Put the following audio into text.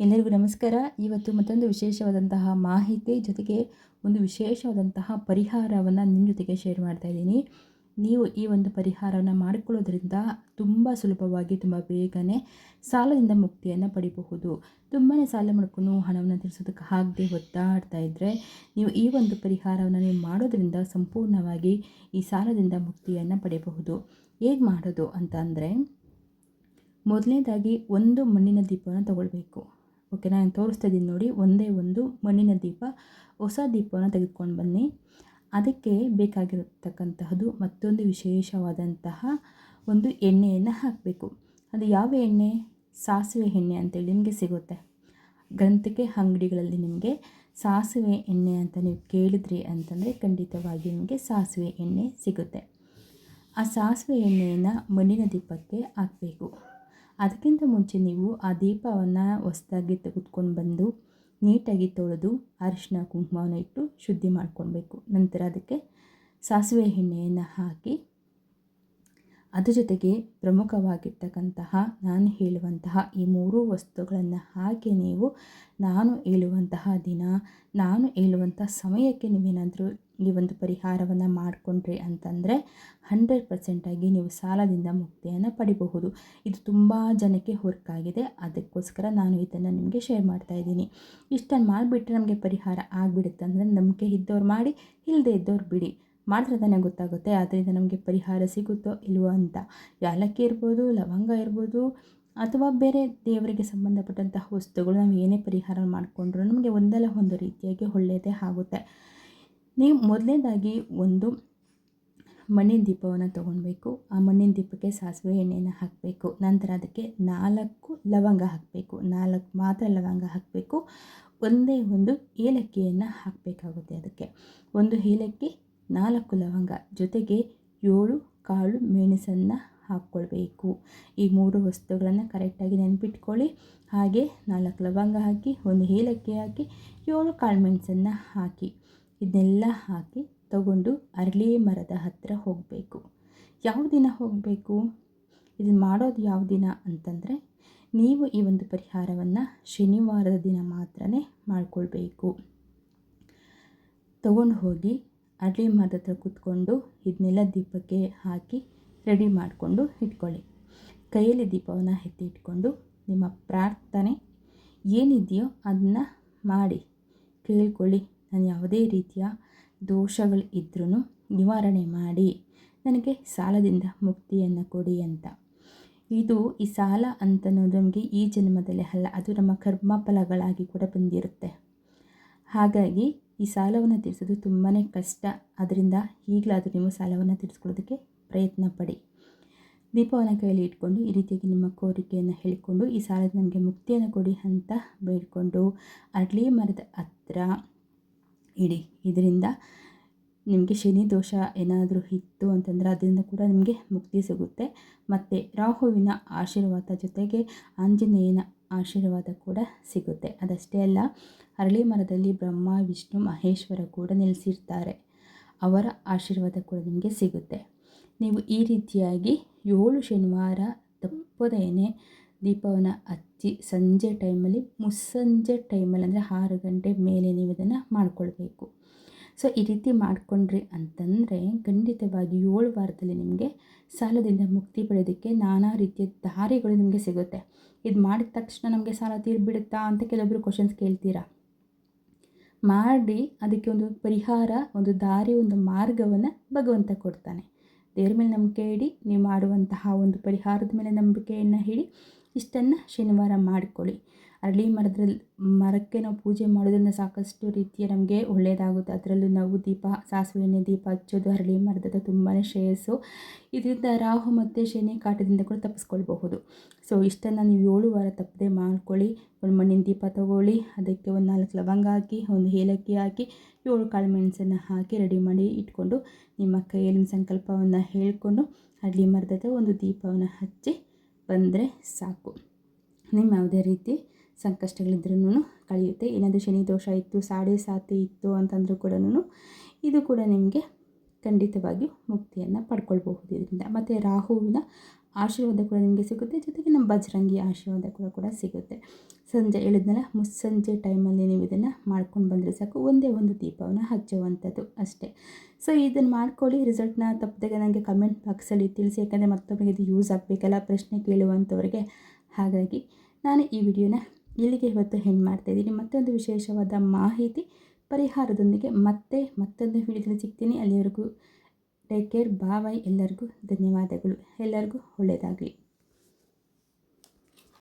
ಎಲ್ಲರಿಗೂ ನಮಸ್ಕಾರ. ಇವತ್ತು ಮತ್ತೊಂದು ವಿಶೇಷವಾದಂತಹ ಮಾಹಿತಿ ಜೊತೆಗೆ ಒಂದು ವಿಶೇಷವಾದಂತಹ ಪರಿಹಾರವನ್ನು ನಿಮ್ಮ ಜೊತೆಗೆ ಶೇರ್ ಮಾಡ್ತಾ ಇದ್ದೀನಿ. ನೀವು ಈ ಒಂದು ಪರಿಹಾರವನ್ನು ಮಾಡಿಕೊಳ್ಳೋದ್ರಿಂದ ತುಂಬ ಸುಲಭವಾಗಿ ತುಂಬ ಬೇಗನೆ ಸಾಲದಿಂದ ಮುಕ್ತಿಯನ್ನು ಪಡಿಬಹುದು. ತುಂಬಾ ಸಾಲ ಮಾಡ್ಕೊಂಡು ಹಣವನ್ನು ತೀರಿಸೋದಕ್ಕೆ ಆಗದೆ ಒದ್ದಾಡ್ತಾ ಇದ್ದರೆ ನೀವು ಈ ಒಂದು ಪರಿಹಾರವನ್ನು ನೀವು ಮಾಡೋದ್ರಿಂದ ಸಂಪೂರ್ಣವಾಗಿ ಈ ಸಾಲದಿಂದ ಮುಕ್ತಿಯನ್ನು ಪಡೆಯಬಹುದು. ಹೇಗೆ ಮಾಡೋದು ಅಂತ ಅಂದರೆ, ಮೊದಲನೇದಾಗಿ ಒಂದು ಮಣ್ಣಿನ ದೀಪವನ್ನು ತಗೊಳ್ಬೇಕು. ಓಕೆ, ನಾನು ತೋರಿಸ್ತಾ ಇದ್ದೀನಿ ನೋಡಿ, ಒಂದೇ ಒಂದು ಮಣ್ಣಿನ ದೀಪ, ಹೊಸ ದೀಪವನ್ನು ತೆಗೆದುಕೊಂಡು ಬನ್ನಿ. ಅದಕ್ಕೆ ಬೇಕಾಗಿರತಕ್ಕಂತಹದ್ದು ಮತ್ತೊಂದು ವಿಶೇಷವಾದಂತಹ ಒಂದು ಎಣ್ಣೆಯನ್ನು ಹಾಕಬೇಕು. ಅದು ಯಾವ ಎಣ್ಣೆ? ಸಾಸಿವೆ ಎಣ್ಣೆ ಅಂತೇಳಿ ನಿಮಗೆ ಸಿಗುತ್ತೆ. ಗ್ರಂಥಿಕೆ ಅಂಗಡಿಗಳಲ್ಲಿ ನಿಮಗೆ ಸಾಸಿವೆ ಎಣ್ಣೆ ಅಂತ ನೀವು ಕೇಳಿದ್ರಿ ಅಂತಂದರೆ ಖಂಡಿತವಾಗಿ ನಿಮಗೆ ಸಾಸಿವೆ ಎಣ್ಣೆ ಸಿಗುತ್ತೆ. ಆ ಸಾಸಿವೆ ಎಣ್ಣೆಯನ್ನು ಮಣ್ಣಿನ ದೀಪಕ್ಕೆ ಹಾಕಬೇಕು. ಅದಕ್ಕಿಂತ ಮುಂಚೆ ನೀವು ಆ ದೀಪವನ್ನು ಹೊಸದಾಗಿ ತೆಗೆದುಕೊಂಡು ಬಂದು ನೀಟಾಗಿ ತೊಳೆದು ಅರಿಶಿನ ಕುಂಕುಮವನ್ನು ಇಟ್ಟು ಶುದ್ಧಿ ಮಾಡ್ಕೊಳ್ಬೇಕು. ನಂತರ ಅದಕ್ಕೆ ಸಾಸಿವೆ ಎಣ್ಣೆಯನ್ನು ಹಾಕಿ ಅದ್ರ ಜೊತೆಗೆ ಪ್ರಮುಖವಾಗಿರ್ತಕ್ಕಂತಹ ನಾನು ಹೇಳುವಂತಹ ಈ 3 ವಸ್ತುಗಳನ್ನು ಹಾಕಿ ನೀವು ನಾನು ಹೇಳುವಂತಹ ದಿನ, ನಾನು ಹೇಳುವಂಥ ಸಮಯಕ್ಕೆ ನೀವೇನಾದರೂ ಈ ಒಂದು ಪರಿಹಾರವನ್ನು ಮಾಡಿಕೊಂಡ್ರಿ ಅಂತಂದರೆ 100% ನೀವು ಸಾಲದಿಂದ ಮುಕ್ತಿಯನ್ನು ಪಡಿಬಹುದು. ಇದು ತುಂಬ ಜನಕ್ಕೆ ಹೊರಕಾಗಿದೆ. ಅದಕ್ಕೋಸ್ಕರ ನಾನು ಇದನ್ನು ನಿಮಗೆ ಶೇರ್ ಮಾಡ್ತಾ ಇದ್ದೀನಿ. ಇಷ್ಟನ್ನು ಮಾಡಿಬಿಟ್ರೆ ನಮಗೆ ಪರಿಹಾರ ಆಗಿಬಿಡುತ್ತೆ ಅಂದರೆ ನಂಬಿಕೆ ಇದ್ದವ್ರು ಮಾಡಿ, ಇಲ್ಲದೇ ಇದ್ದವ್ರು ಬಿಡಿ. ಮಾಡಿದ್ರೆ ತಾನೇ ಗೊತ್ತಾಗುತ್ತೆ ಅದರಿಂದ ನಮಗೆ ಪರಿಹಾರ ಸಿಗುತ್ತೋ ಇಲ್ವೋ ಅಂತ. ಯಾಲಕ್ಕಿ ಇರ್ಬೋದು, ಲವಂಗ ಇರ್ಬೋದು, ಅಥವಾ ಬೇರೆ ದೇವರಿಗೆ ಸಂಬಂಧಪಟ್ಟಂತಹ ವಸ್ತುಗಳು ನಾವು ಏನೇ ಪರಿಹಾರ ಮಾಡಿಕೊಂಡ್ರೂ ನಮಗೆ ಒಂದಲ್ಲ ಒಂದು ರೀತಿಯಾಗಿ ಒಳ್ಳೆಯದೇ ಆಗುತ್ತೆ. ನೀವು ಮೊದಲನೇದಾಗಿ ಒಂದು ಮಣ್ಣಿನ ದೀಪವನ್ನು ತೊಗೊಳ್ಬೇಕು. ಆ ಮಣ್ಣಿನ ದೀಪಕ್ಕೆ ಸಾಸಿವೆ ಎಣ್ಣೆಯನ್ನು ಹಾಕಬೇಕು. ನಂತರ ಅದಕ್ಕೆ 4 ಲವಂಗ ಹಾಕಬೇಕು. 4 ಮಾತ್ರ ಲವಂಗ ಹಾಕಬೇಕು. ಒಂದೇ ಒಂದು ಏಲಕ್ಕಿಯನ್ನು ಹಾಕಬೇಕಾಗುತ್ತೆ. ಅದಕ್ಕೆ ಒಂದು ಏಲಕ್ಕಿ, 4 ಲವಂಗ, ಜೊತೆಗೆ 7 ಕಾಳು ಮೆಣಸನ್ನು ಹಾಕ್ಕೊಳ್ಬೇಕು. ಈ 3 ವಸ್ತುಗಳನ್ನು ಕರೆಕ್ಟಾಗಿ ನೆನಪಿಟ್ಕೊಳ್ಳಿ. ಹಾಗೆ 4 ಲವಂಗ ಹಾಕಿ, ಒಂದು ಏಲಕ್ಕಿ ಹಾಕಿ, 7 ಕಾಳು ಮೆಣಸನ್ನು ಹಾಕಿ, ಇದನ್ನೆಲ್ಲ ಹಾಕಿ ತಗೊಂಡು ಅರಳಿ ಮರದ ಹತ್ತಿರ ಹೋಗಬೇಕು. ಯಾವ ದಿನ ಹೋಗಬೇಕು? ಇದನ್ನು ಮಾಡೋದು ಯಾವ ದಿನ ಅಂತಂದರೆ, ನೀವು ಈ ಒಂದು ಪರಿಹಾರವನ್ನು ಶನಿವಾರದ ದಿನ ಮಾತ್ರ ಮಾಡಿಕೊಳ್ಬೇಕು. ತಗೊಂಡು ಹೋಗಿ ಅರಳಿ ಮರದ ಹತ್ರ ಕೂತ್ಕೊಂಡು ಇದನ್ನೆಲ್ಲ ದೀಪಕ್ಕೆ ಹಾಕಿ ರೆಡಿ ಮಾಡಿಕೊಂಡು ಇಟ್ಕೊಳ್ಳಿ. ಕೈಯಲ್ಲಿ ದೀಪವನ್ನು ಎತ್ತಿ ಇಟ್ಕೊಂಡು ನಿಮ್ಮ ಪ್ರಾರ್ಥನೆ ಏನಿದೆಯೋ ಅದನ್ನು ಮಾಡಿ ಕೇಳ್ಕೊಳ್ಳಿ. ನಾನು ಯಾವುದೇ ರೀತಿಯ ದೋಷಗಳು ಇದ್ರೂ ನಿವಾರಣೆ ಮಾಡಿ ನನಗೆ ಸಾಲದಿಂದ ಮುಕ್ತಿಯನ್ನು ಕೊಡಿ ಅಂತ. ಈ ಸಾಲ ಅಂತನ್ನೋದು ನಮಗೆ ಈ ಜನ್ಮದಲ್ಲೇ ಅಲ್ಲ, ಅದು ನಮ್ಮ ಕರ್ಮ ಫಲಗಳಾಗಿ ಕೂಡ ಬಂದಿರುತ್ತೆ. ಹಾಗಾಗಿ ಈ ಸಾಲವನ್ನು ತೀರಿಸೋದು ತುಂಬಾ ಕಷ್ಟ. ಅದರಿಂದ ಈಗಲಾದರೂ ನೀವು ಸಾಲವನ್ನು ತೀರಿಸ್ಕೊಳ್ಳೋದಕ್ಕೆ ಪ್ರಯತ್ನ ಪಡಿ. ದೀಪವನ್ನು ಕೈಯಲ್ಲಿ ಇಟ್ಕೊಂಡು ಈ ರೀತಿಯಾಗಿ ನಿಮ್ಮ ಕೋರಿಕೆಯನ್ನು ಹೇಳಿಕೊಂಡು ಈ ಸಾಲದ ನಮಗೆ ಮುಕ್ತಿಯನ್ನು ಕೊಡಿ ಅಂತ ಬೇಡಿಕೊಂಡು ಅರಳಿ ಮರದ ಹತ್ರ ಇಡಿ. ಇದರಿಂದ ನಿಮಗೆ ಶನಿ ದೋಷ ಏನಾದರೂ ಇತ್ತು ಅಂತಂದರೆ ಅದರಿಂದ ಕೂಡ ನಿಮಗೆ ಮುಕ್ತಿ ಸಿಗುತ್ತೆ. ಮತ್ತು ರಾಹುವಿನ ಆಶೀರ್ವಾದ ಜೊತೆಗೆ ಆಂಜನೇಯನ ಆಶೀರ್ವಾದ ಕೂಡ ಸಿಗುತ್ತೆ. ಅದಷ್ಟೇ ಅಲ್ಲ, ಅರಳಿ ಮರದಲ್ಲಿ ಬ್ರಹ್ಮ, ವಿಷ್ಣು, ಮಹೇಶ್ವರ ಕೂಡ ನೆಲೆಸಿರ್ತಾರೆ. ಅವರ ಆಶೀರ್ವಾದ ಕೂಡ ನಿಮಗೆ ಸಿಗುತ್ತೆ. ನೀವು ಈ ರೀತಿಯಾಗಿ 7 ಶನಿವಾರ ತಪ್ಪದೇನೆ ದೀಪವನ್ನು ಹಚ್ಚಿ ಸಂಜೆ ಟೈಮಲ್ಲಿ, ಮುಸ್ಸಂಜೆ ಟೈಮಲ್ಲಿ ಅಂದರೆ 6 ಗಂಟೆ ಮೇಲೆ ನೀವು ಇದನ್ನು ಮಾಡಿಕೊಳ್ಬೇಕು. ಸೊ ಈ ರೀತಿ ಮಾಡಿಕೊಂಡ್ರಿ ಅಂತಂದರೆ ಖಂಡಿತವಾಗಿ 7 ವಾರದಲ್ಲಿ ನಿಮಗೆ ಸಾಲದಿಂದ ಮುಕ್ತಿ ಪಡೆಯೋದಕ್ಕೆ ನಾನಾ ರೀತಿಯ ದಾರಿಗಳು ನಿಮಗೆ ಸಿಗುತ್ತೆ. ಇದು ಮಾಡಿದ ತಕ್ಷಣ ನಮಗೆ ಸಾಲ ತೀರಿಬಿಡುತ್ತಾ ಅಂತ ಕೆಲವೊಬ್ಬರು ಕ್ವಶನ್ಸ್ ಕೇಳ್ತೀರಾ. ಮಾಡಿ ಅದಕ್ಕೆ ಒಂದು ಪರಿಹಾರ, ಒಂದು ದಾರಿ, ಒಂದು ಮಾರ್ಗವನ್ನು ಭಗವಂತ ಕೊಡ್ತಾನೆ. ದೇವ್ರ ಮೇಲೆ ನಂಬಿಕೆ ಇಡಿ. ನೀವು ಮಾಡುವಂತಹ ಒಂದು ಪರಿಹಾರದ ಮೇಲೆ ನಂಬಿಕೆಯನ್ನು ಇಡಿ. ಇಷ್ಟನ್ನು ಶನಿವಾರ ಮಾಡಿಕೊಳ್ಳಿ. ಅರಳಿ ಮರಕ್ಕೆ ನಾವು ಪೂಜೆ ಮಾಡೋದ್ರಿಂದ ಸಾಕಷ್ಟು ರೀತಿಯ ನಮಗೆ ಒಳ್ಳೆಯದಾಗುತ್ತೆ. ಅದರಲ್ಲೂ ನಾವು ಸಾಸಿವೆ ಎಣ್ಣೆ ದೀಪ ಹಚ್ಚೋದು ಅರಳಿ ಮರದ ತುಂಬಾ ಶ್ರೇಯಸ್ಸು. ಇದರಿಂದ ರಾಹು ಮತ್ತು ಶನಿ ಕಾಟದಿಂದ ಕೂಡ ತಪ್ಪಿಸ್ಕೊಳ್ಬಹುದು. ಸೊ ಇಷ್ಟನ್ನು ನೀವು 7 ವಾರ ತಪ್ಪದೆ ಮಾಡ್ಕೊಳ್ಳಿ. ಒಂದು ಮಣ್ಣಿನ ದೀಪ ತಗೊಳ್ಳಿ, ಅದಕ್ಕೆ ಒಂದು 4 ಲವಂಗ ಹಾಕಿ, ಒಂದು ಏಲಕ್ಕಿ ಹಾಕಿ, 7 ಕಾಳು ಮೆಣಸನ್ನು ಹಾಕಿ ರೆಡಿ ಮಾಡಿ ಇಟ್ಕೊಂಡು ನಿಮ್ಮ ಕೈಯಲ್ಲಿ ಸಂಕಲ್ಪವನ್ನು ಹೇಳಿಕೊಂಡು ಅರಳಿ ಮರದ ಒಂದು ದೀಪವನ್ನು ಹಚ್ಚಿ ಬಂದರೆ ಸಾಕು. ನಿಮ್ಮ ಯಾವುದೇ ರೀತಿ ಸಂಕಷ್ಟಗಳಿದ್ರೂ ಕಳೆಯುತ್ತೆ. ಏನಾದರೂ ಶನಿ ದೋಷ ಇತ್ತು, ಸಾಡೆ ಸಾತಿ ಇತ್ತು ಅಂತಂದರೂ ಕೂಡ ಇದು ಕೂಡ ನಿಮಗೆ ಖಂಡಿತವಾಗಿಯೂ ಮುಕ್ತಿಯನ್ನು ಪಡ್ಕೊಳ್ಬಹುದು ಇದರಿಂದ. ಮತ್ತು ರಾಹುವಿನ ಆಶೀರ್ವಾದ ಕೂಡ ನಿಮಗೆ ಸಿಗುತ್ತೆ, ಜೊತೆಗೆ ನಮ್ಮ ಬಜರಂಗಿ ಆಶೀರ್ವಾದ ಕೂಡ ಸಿಗುತ್ತೆ. ಸಂಜೆ ಹೇಳಿದ್ನಲ್ಲ, ಮುಸ್ಸಂಜೆ ಟೈಮಲ್ಲಿ ನೀವು ಇದನ್ನು ಮಾಡ್ಕೊಂಡು ಬಂದರೆ ಸಾಕು, ಒಂದೇ ಒಂದು ದೀಪವನ್ನು ಹಚ್ಚುವಂಥದ್ದು ಅಷ್ಟೇ. ಸೊ ಇದನ್ನು ಮಾಡ್ಕೊಳ್ಳಿ. ರಿಸಲ್ಟ್ನ ತಪ್ಪದಾಗ ನನಗೆ ಕಮೆಂಟ್ ಬಾಕ್ಸಲ್ಲಿ ತಿಳಿಸಿ, ಯಾಕಂದರೆ ಮತ್ತೊಬ್ಬರಿಗೆ ಇದು ಯೂಸ್ ಆಗಬೇಕಲ್ಲ ಪ್ರಶ್ನೆ ಕೇಳುವಂಥವ್ರಿಗೆ. ಹಾಗಾಗಿ ನಾನು ಈ ವಿಡಿಯೋನ ಇಲ್ಲಿಗೆ ಇವತ್ತು ಹೆಣ್ಣು ಮಾಡ್ತಾಯಿದ್ದೀನಿ. ಮತ್ತೊಂದು ವಿಶೇಷವಾದ ಮಾಹಿತಿ ಪರಿಹಾರದೊಂದಿಗೆ ಮತ್ತೊಂದು ವಿಡಿಯೋದಲ್ಲಿ ಸಿಗ್ತೀನಿ. ಅಲ್ಲಿವರೆಗೂ ಟೇಕ್ ಕೇರ್, ಬಾಯ್. ಎಲ್ಲರಿಗೂ ಧನ್ಯವಾದಗಳು. ಎಲ್ಲರಿಗೂ ಒಳ್ಳೆಯದಾಗಲಿ.